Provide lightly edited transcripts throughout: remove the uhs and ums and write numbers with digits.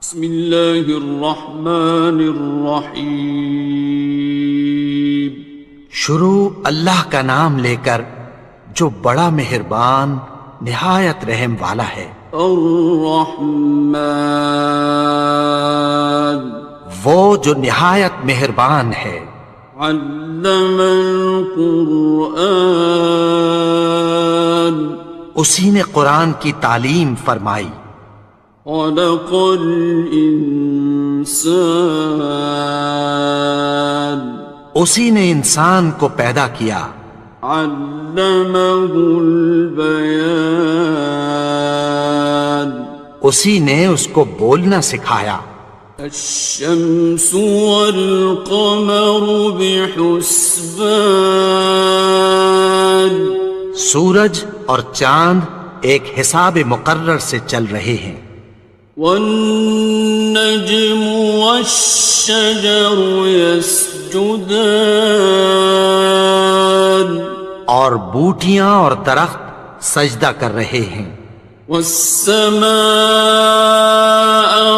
بسم اللہ الرحمن الرحیم۔ شروع اللہ کا نام لے کر جو بڑا مہربان نہایت رحم والا ہے۔ الرحمن، وہ جو نہایت مہربان ہے۔ علم القرآن، اسی نے قرآن کی تعلیم فرمائی۔ خلق الانسان، اسی نے انسان کو پیدا کیا۔ علمہ البیان، اسی نے اس کو بولنا سکھایا۔ الشمس والقمر بحسبان، سورج اور چاند ایک حساب مقرر سے چل رہے ہیں۔ والنجم والشجر يسجدان، اور بوٹیاں اور درخت سجدہ کر رہے ہیں۔ والسماء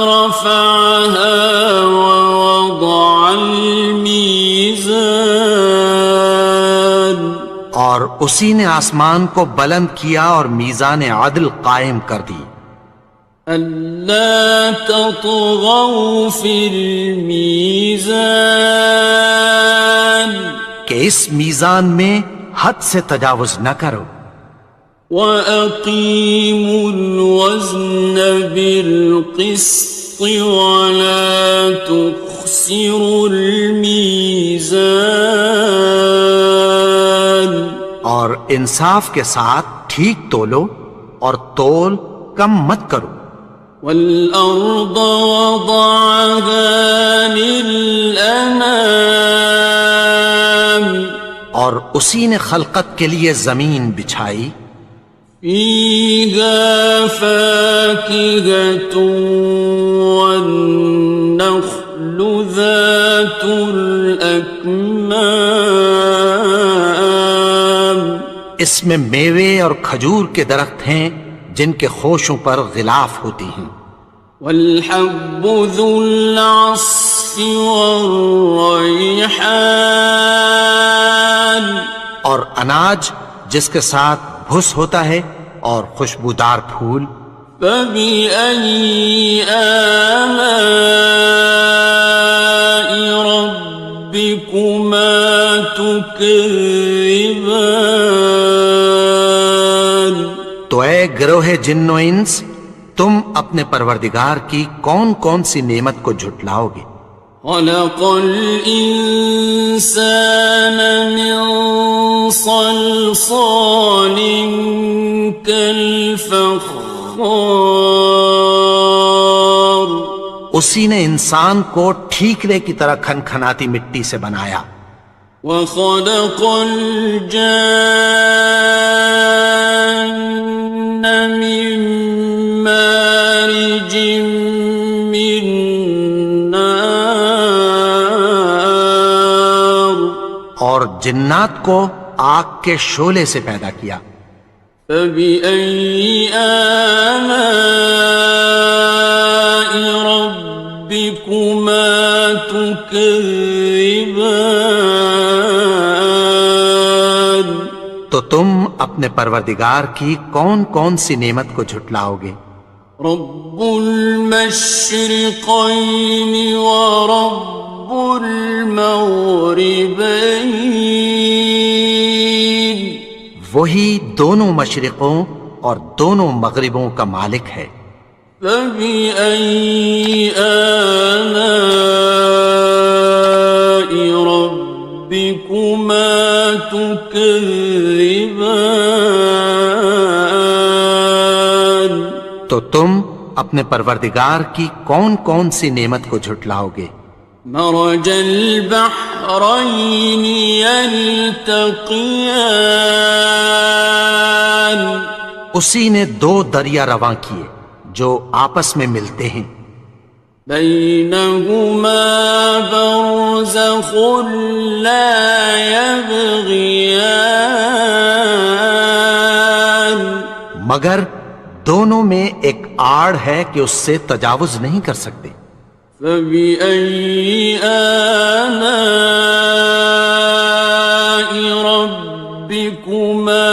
رفعها ووضع الميزان، اور اسی نے آسمان کو بلند کیا اور میزان عدل قائم کر دی۔ ألا تطغوا في الميزان، کہ اس میزان میں حد سے تجاوز نہ کرو۔ وَأَقِيمُوا الْوَزْنَ بِالْقِسْطِ وَلَا تُخْسِرُوا الْمِيزَانَ، اور انصاف کے ساتھ ٹھیک تولو اور تول کم مت کرو۔ وَالْأَرْضَ وَضَعَهَا لِلْأَنَامِ، اور اسی نے خلقت کے لیے زمین بچھائی۔ فِيهَا فَاكِهَةٌ وَالنَّخْلُ ذَاتُ الْأَكْمَامِ، اس میں میوے اور کھجور کے درخت ہیں جن کے خوشوں پر غلاف ہوتی ہیں۔ وَالْحَبُّ ذُو الْعَصْفِ وَالرَّيْحَانِ، اور اناج جس کے ساتھ بھس ہوتا ہے اور خوشبودار پھول۔ فَبِأَيِّ آلَاءِ رَبِّكُمَا تُكَذِّبَانِ، تو اے گروہ جن و انس، تم اپنے پروردگار کی کون کون سی نعمت کو جھٹلاؤ گے؟ خَلَقَ الْإِنسَانَ مِنْ صَلْصَالٍ كَالْفَخَّارِ، اسی نے انسان کو ٹھیکرے کی طرح کھنکھناتی مٹی سے بنایا۔ وَخَلَقَ الْجَانَّ مِن مَّارِجٍ مِّن نَّارٍ، اور جنات کو آگ کے شعلے سے پیدا کیا۔ فَبِأَيِّ آلَاءِ رَبِّكُمَا تُكَذِّبَانِ، تو تم اپنے پروردگار کی کون کون سی نعمت کو جھٹلاؤ گے؟ رب المشرقین ورب المغربین، وہی دونوں مشرقوں اور دونوں مغربوں کا مالک ہے۔ فَبِأَيِّ آلَاءِ رَبِّكُمَا تُكَذِّبَانِ، تو تم اپنے پروردگار کی کون کون سی نعمت کو جھٹلاؤ گے؟ مرج البحرین یلتقیان، اسی نے دو دریا رواں کیے جو آپس میں ملتے ہیں۔ بینہما برزخ لا یبغیان، مگر دونوں میں ایک آڑ ہے کہ اس سے تجاوز نہیں کر سکتے۔ فبأي آلاء ربكما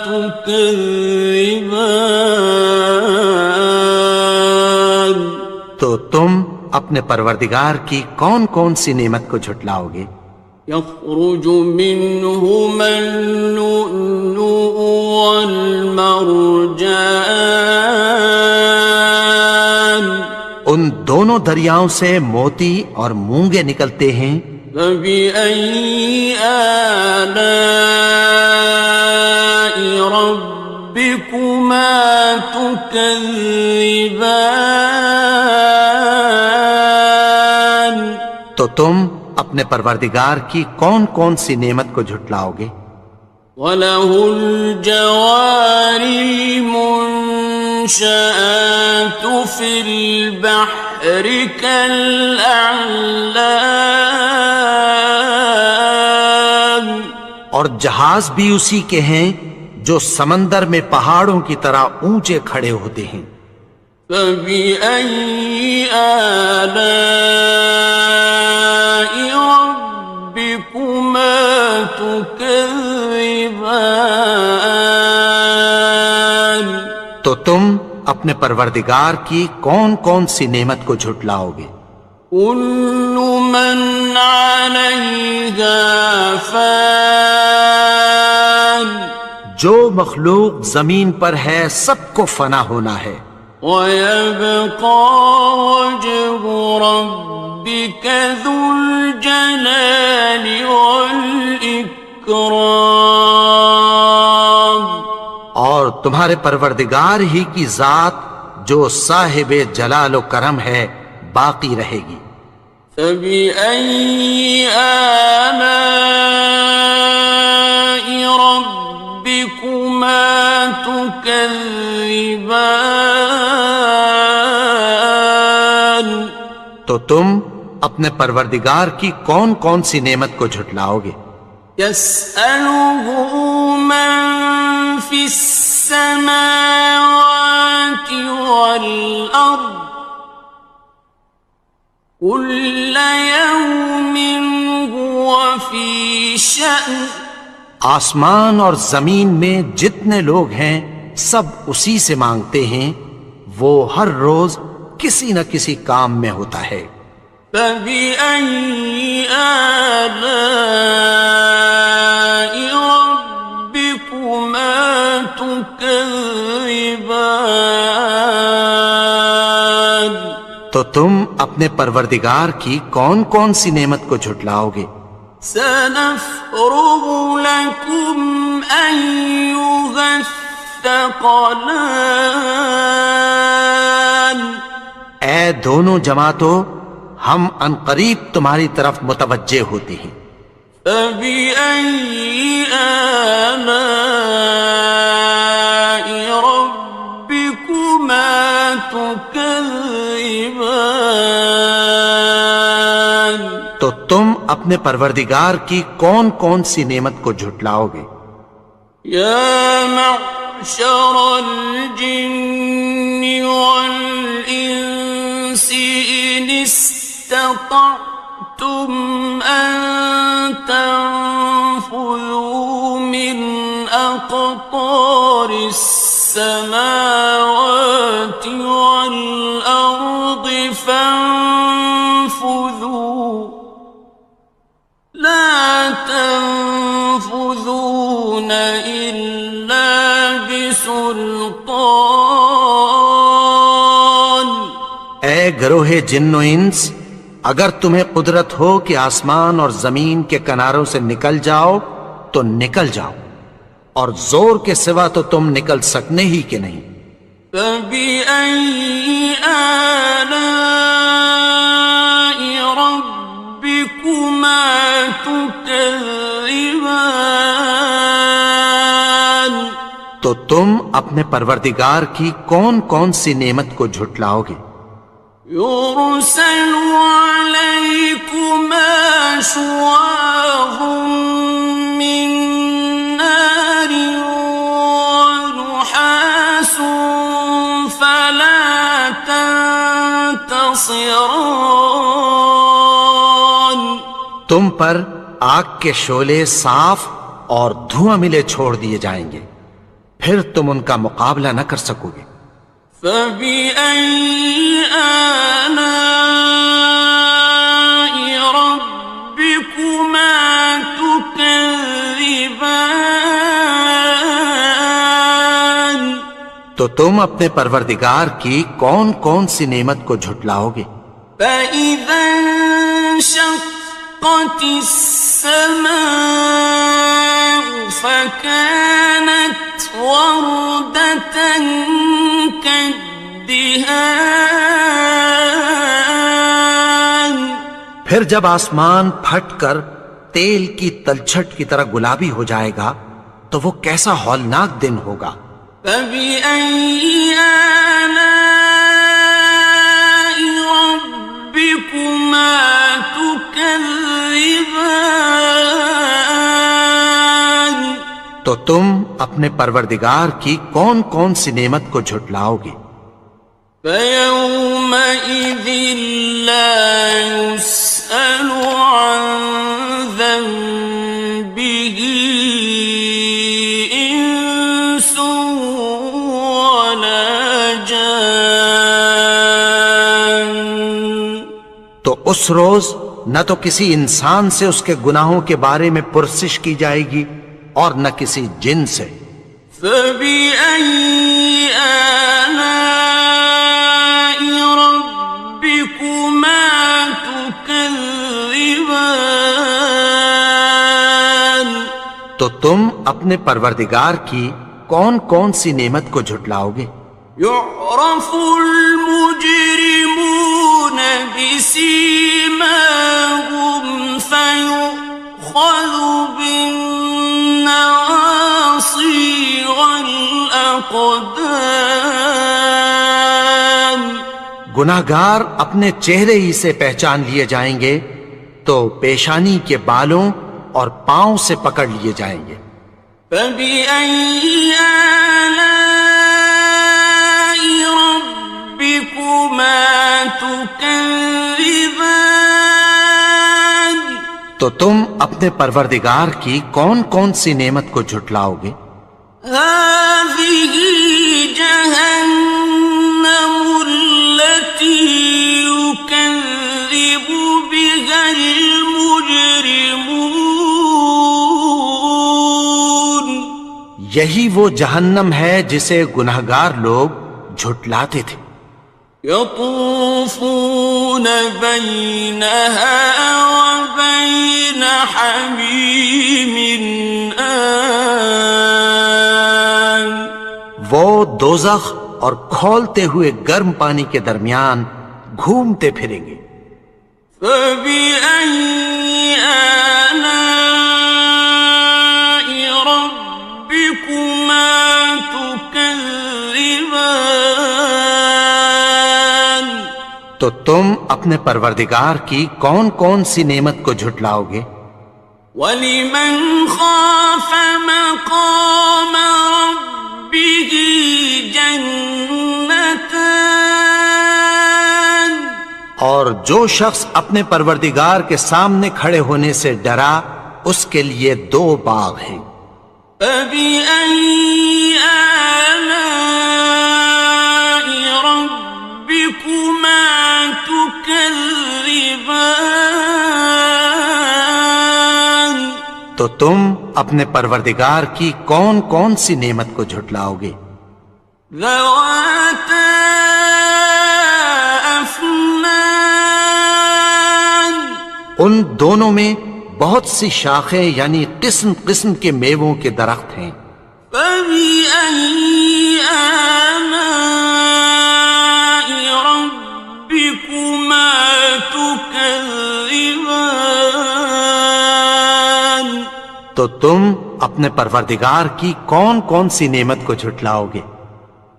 تكذبان؟ تو تم اپنے پروردگار کی کون کون سی نعمت کو جھٹلاؤ گے؟ يخرج منهما اللؤلؤ والمرجان ان دونوں دریاؤں سے موتی اور مونگے نکلتے ہیں۔ فبأي آلاء ربكما تكذبان؟ تو تم اپنے پروردگار کی کون کون سی نعمت کو جھٹلاؤ گے؟ وَلَهُ الْجَوَارِ الْمُنشَآتُ فِي الْبَحْرِ كَالْأَعْلَامِ، اور جہاز بھی اسی کے ہیں جو سمندر میں پہاڑوں کی طرح اونچے کھڑے ہوتے ہیں۔ فَبِأَيِّ آلَاءِ رَبِّكُمَا تُكَذِّبَانِ؟ تو تم اپنے پروردگار کی کون کون سی نعمت کو جھٹلاؤ گے؟ كُلُّ مَنْ عَلَيْهَا فَانٍ، جو مخلوق زمین پر ہے سب کو فنا ہونا ہے۔ وَيَبْقَى وَجْهُ رَبِّكَ ذُو الْجَلَالِ وَالْإِكْرَامِ، اور تمہارے پروردگار ہی کی ذات جو صاحب جلال و کرم ہے باقی رہے گی۔ فَبِأَيِّ آلَاءِ رَبِّكُمَا تُكَذِّبَانِ؟ تو تم اپنے پروردگار کی کون کون سی نعمت کو جھٹلاؤ گے؟ يَسْأَلُهُ مَن فِي السَّمَاوَاتِ وَالْأَرْضِ كُلَّ يَوْمٍ هُوَ فِي شَأْنٍ، آسمان اور زمین میں جتنے لوگ ہیں سب اسی سے مانگتے ہیں، وہ ہر روز کسی نہ کسی کام میں ہوتا ہے۔ فَبِأَيِّ آلَاءِ رَبِّكُمَا تُكَذِّبَانِ؟ تو تم اپنے پروردگار کی کون کون سی نعمت کو جھٹلاؤ گے؟ سَنَفْرُغُ لَكُمْ أَيُّهَ الثَّقَلَانِ؟ اے دونوں جماعتوں، ہم عنقریب تمہاری طرف متوجہ ہوتے ہیں۔ فَبِأَيِّ آلَاءِ رَبِّكُمَا تُكَذِّبَانِ؟ تو تم اپنے پروردگار کی کون کون سی نعمت کو جھٹلاؤ گے؟ يَا مَعْشَرَ الْجِنِّ وَالْإِنسِ إِنِ اسْتَطَعْتُمْ أَن تَنفُذُوا مِنْ أَقْطَارِ السَّمَاوَاتِ وَالْأَرْضِ فَانفُذُوا لَا تَنفُذُونَ إِلَّا بِسُلْطَانٍ۔ اے گروہ جن و انس، اگر تمہیں قدرت ہو کہ آسمان اور زمین کے کناروں سے نکل جاؤ تو نکل جاؤ، اور زور کے سوا تو تم نکل سکنے ہی کہ نہیں۔ فَبِأَيِّ آلَاءِ رَبِّكُمَا تُكَذِّبَانِ؟ تو تم اپنے پروردگار کی کون کون سی نعمت کو جھٹلاؤ گے؟ يُرْسَلُ عَلَيْكُمَا شُوَاظٌ مِّن نَّارٍ وَنُحَاسٌ خاصران. تم پر آگ کے شعلے صاف اور دھواں ملے چھوڑ دیے جائیں گے، پھر تم ان کا مقابلہ نہ کر سکو گے۔ فبأي آلاء ربكما تكذبان. تو تم اپنے پروردگار کی کون کون سی نعمت کو جھٹلاؤ گے؟ فإذا انشقت السماء فكانت وردة كالدهان. پھر جب آسمان پھٹ کر تیل کی تلچھٹ کی طرح گلابی ہو جائے گا تو وہ کیسا ہولناک دن ہوگا۔ فبأي آلاء ربكما تكذبان. تو تم اپنے پروردگار کی کون کون سی نعمت کو جھٹلاؤ گے؟ فيومئذ لا يسأل عن ذنبه إنس ولا جان. تو اس روز نہ تو کسی انسان سے اس کے گناہوں کے بارے میں پرسش کی جائے گی اور نہ کسی جن سے۔ فبأي آلاء ربكما تكذبان. تو تم اپنے پروردگار کی کون کون سی نعمت کو جھٹلاؤ گے؟ يعرف المجرمون بسيماهم فيؤخذ بالنواصي والأقدام. گناہگار اپنے چہرے ہی سے پہچان لیے جائیں گے تو پیشانی کے بالوں اور پاؤں سے پکڑ لیے جائیں گے۔ فبأي آلاء ربكما تكذبان. تو تم اپنے پروردگار کی کون کون سی نعمت کو جھٹلاؤ گے؟ هذه جهنم التي يكذب بها المجرمون. یہی وہ جہنم ہے جسے گناہگار لوگ جھٹلاتے تھے۔ يطوفون بينها وبين حميم آن. وہ دوزخ اور کھولتے ہوئے گرم پانی کے درمیان گھومتے پھریں گے۔ فبأي آلاء ربكما تكذبان. تو تم اپنے پروردگار کی کون کون سی نعمت کو جھٹلاؤ گے؟ وَلِمَنْ خَافَ مَقَامَ رَبِّهِ جَنَّتَانِ. اور جو شخص اپنے پروردگار کے سامنے کھڑے ہونے سے ڈرا اس کے لیے دو باغ ہیں۔ فَبِأَيِّ آلَاءِ رَبِّكُمَا تُكَذِّبَانِ. تو تم اپنے پروردگار کی کون کون سی نعمت کو جھٹلاؤ گے؟ ذَوَاتَا أَفْنَانٍ. ان دونوں میں بہت سی شاخیں یعنی قسم قسم کے میووں کے درخت ہیں۔ فَبِأَيِّ آلَاءِ رَبِّكُمَا تُكَذِّبَانِ. تو تم اپنے پروردگار کی کون کون سی نعمت کو جھٹلاؤ گے؟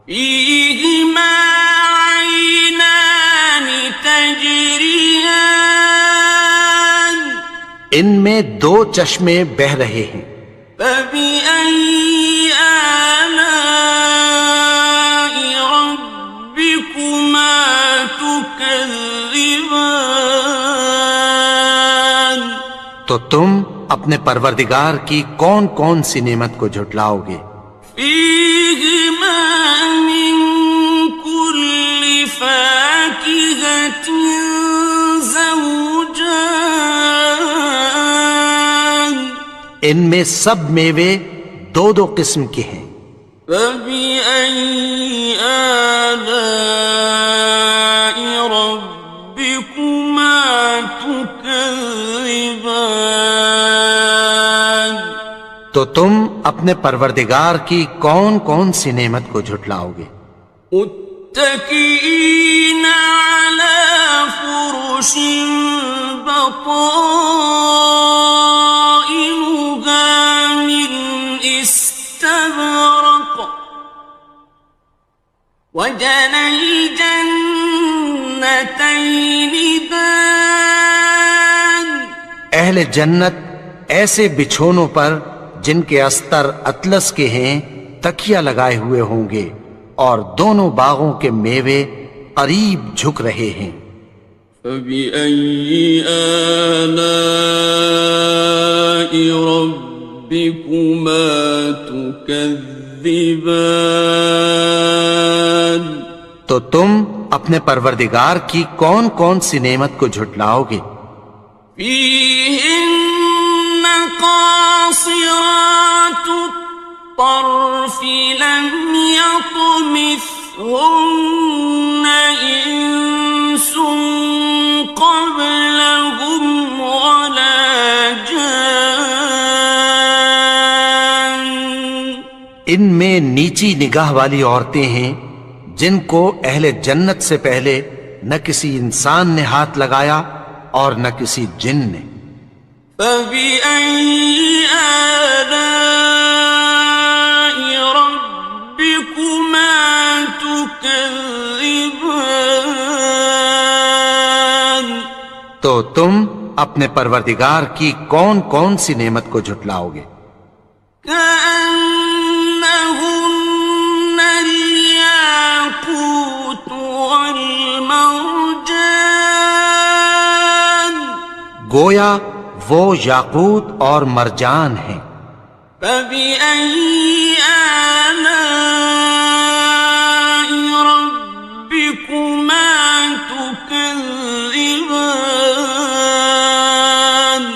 فِيهِمَا عَيْنَانِ تَجْرِيَانِ. ان میں دو چشمے بہہ رہے ہیں۔ فَبِأَيِّ آلَاءِ رَبِّكُمَا تُكَذِّبَانِ. تكذبان تو تم اپنے پروردگار کی کون کون سی نعمت کو جھٹلاؤ گے؟ فيهما من كل فاكهة زوجان ان میں سب میوے دو دو قسم کے ہیں۔ فبأي آلاء ربكما تكذبان تو تم اپنے پروردگار کی کون کون سی نعمت کو جھٹلاؤ گے؟ متكئين على فرش بطائنها من استبرق وجنى الجنتين دان اہل جنت ایسے بچھونوں پر جن کے استر اطلس کے ہیں تکیہ لگائے ہوئے ہوں گے اور دونوں باغوں کے میوے قریب جھک رہے ہیں۔ فبأي آلاء ربكما تكذبان تو تم اپنے پروردگار کی کون کون سی نعمت کو جھٹلاؤ گے؟ فيهن قاصرات الطرف لم يطمثهن إنس قبلهم ولا جان ان میں نیچی نگاہ والی عورتیں ہیں جن کو اہل جنت سے پہلے نہ کسی انسان نے ہاتھ لگایا اور نہ کسی جن نے۔ فبأي آلاء ربكما تكذبان تو تم اپنے پروردگار کی کون کون سی نعمت کو جھٹلاؤ گے؟ كأنهن الياقوت والمرجان گویا وہ یاقوت اور مرجان ہیں۔ فبأي آلاء ربكما تكذبان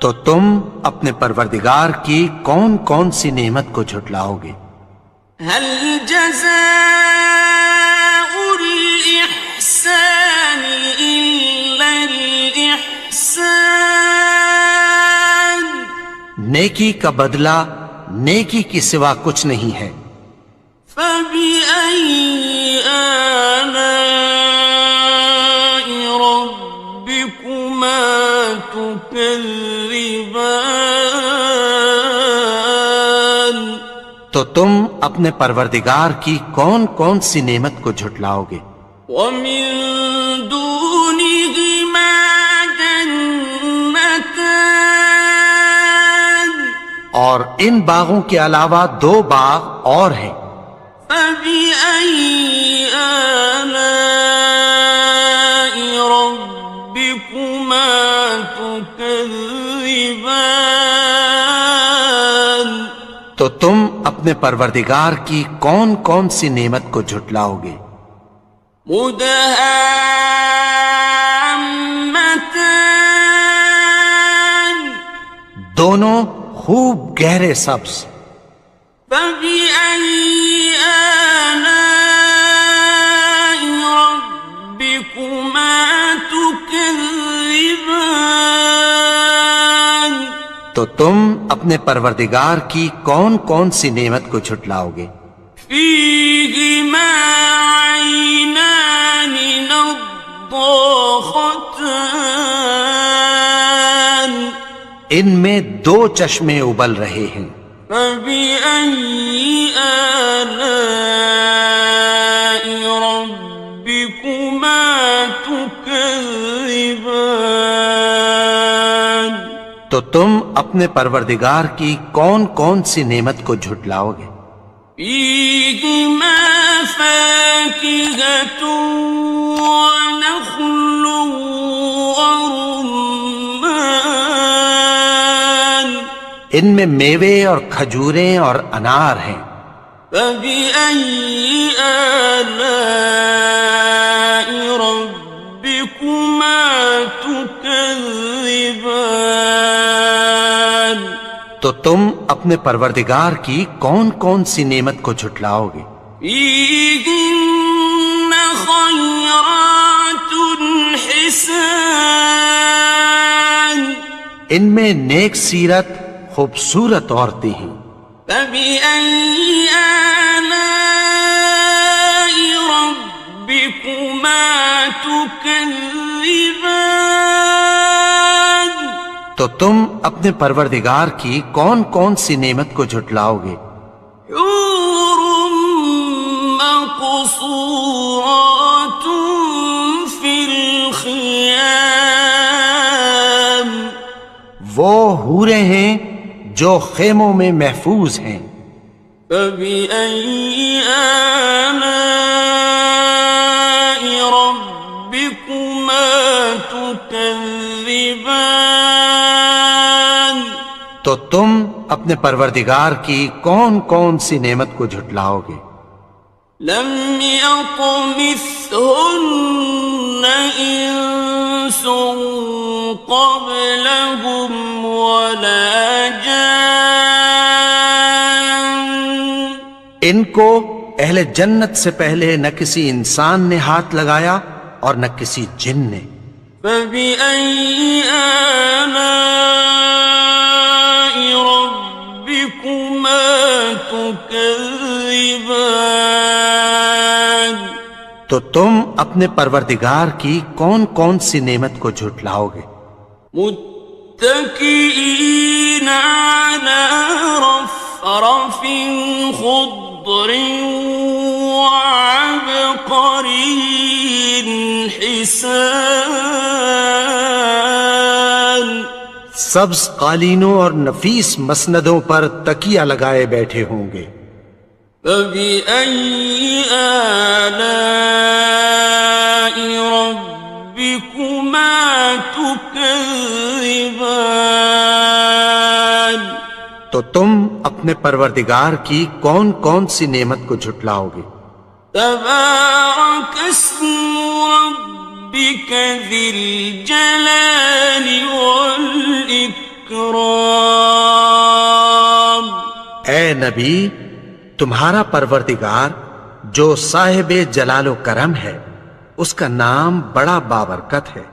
تو تم اپنے پروردگار کی کون کون سی نعمت کو جھٹلاؤ گے؟ هل جزاء الإحسان إلا الإحسان نیکی کا بدلہ نیکی کی سوا کچھ نہیں ہے۔ فبأي آلاء ربكما تكذبان تو تم اپنے پروردگار کی کون کون سی نعمت کو جھٹلاؤ گے؟ ومن دونهما جنتان اور ان باغوں کے علاوہ دو باغ اور ہیں۔ فبأي آلاء ربكما تكذبان تو تم اپنے پروردگار کی کون کون سی نعمت کو جھٹلاؤ گے؟ مدهامتان دونوں خوب گہرے سبز۔ فبأي آلاء ربكما تكذبان تو تم اپنے پروردگار کی کون کون سی نعمت کو جھٹلاؤ گے؟ فيهما عينان نضاختان ان میں دو چشمے ابل رہے ہیں۔ فبأي آلاء ربكما تكذبان تو تم اپنے پروردگار کی کون کون سی نعمت کو جھٹلاؤ گے؟ فيهما فاكهة ونخل ورمان ان میں میوے اور کھجوریں اور انار ہیں. فبأي آلاء ربكما تكذبان تو تم اپنے پروردگار کی کون کون سی نعمت کو جھٹلاؤ گے؟ فيهن خيرات حسان ان میں نیک سیرت خوبصورت عورتیں ہیں. فبأي آلاء ربكما تكذبان تو تم اپنے پروردگار کی کون کون سی نعمت کو جھٹلاؤ گے؟ حور مقصورات في الخيام وہ حوریں ہیں جو خیموں میں محفوظ ہیں. فبأي آلاء ربكما تكذبان تو تم اپنے پروردگار کی کون کون سی نعمت کو جھٹلاؤ گے؟ لم يطمثهن إنس قبلهم ولا جان ان کو اہل جنت سے پہلے نہ کسی انسان نے ہاتھ لگایا اور نہ کسی جن نے. فبأي آلاء ربكما تكذبان تو تم اپنے پروردگار کی کون کون سی نعمت کو جھٹلاؤ گے؟ متكئين على رفرف خضر وعبقري حسان سبز قالینوں اور نفیس مسندوں پر تکیہ لگائے بیٹھے ہوں گے. فبأي آلاء ربكما تكذبان تو تم اپنے پروردگار کی کون کون سی نعمت کو جھٹلاؤ گے؟ تبارك اسم ربك ذي الجلال والإكرام اے نبی، تمہارا پروردگار جو صاحب جلال و کرم ہے، اس کا نام بڑا بابرکت ہے.